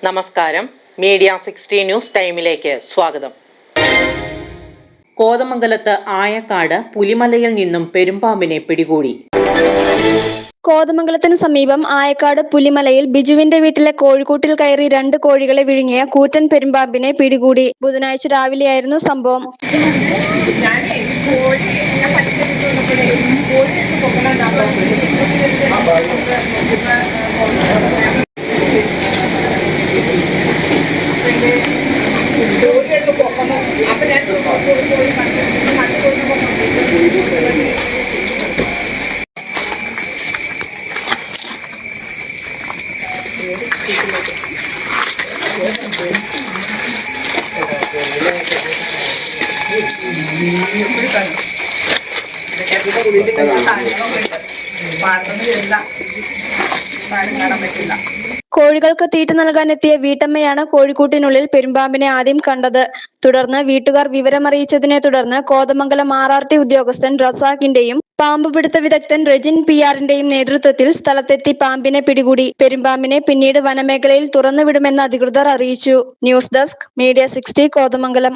നമസ്കാരം. Media 60 news ടൈമിലേക്ക് സ്വാഗതം. കോതമംഗലത്ത് ആയക്കാട് പുലിമലയിൽ നിന്നും പെരുമ്പാമ്പിനെ പിടികൂടി. കോതമംഗലത്തിന് സമീപം ആയക്കാട് പുലിമലയിൽ ബിജുവിന്റെ വീട്ടിലെ കോഴിക്കൂട്ടിൽ കയറി 2 കോഴികളെ വിഴുങ്ങിയ കൂറ്റൻ പെരുമ്പാമ്പിനെ പിടികൂടി. ബുധനാഴ്ച രാവിലെയായിരുന്നു സംഭവം. കോഴികൾക്ക് തീറ്റ നൽകാനെത്തിയ വീട്ടമ്മയാണ് കോഴിക്കൂട്ടിനുള്ളിൽ പെരുമ്പാമ്പിനെ ആദ്യം കണ്ടത്. തുടർന്ന് വീട്ടുകാർ വിവരമറിയിച്ചതിനെ തുടർന്ന് കോതമംഗലം RRT ഉദ്യോഗസ്ഥൻ റസാഖിന്റെയും പാമ്പുപിടുത്ത വിദഗ്ധൻ റെജിൻ PR-ന്റെയും നേതൃത്വത്തിൽ സ്ഥലത്തെത്തി പാമ്പിനെ പിടികൂടി. പെരുമ്പാമ്പിനെ പിന്നീട് വനമേഖലയിൽ തുറന്നുവിടുമെന്ന് അധികൃതർ അറിയിച്ചു. News desk, media 60, Kothamangalam.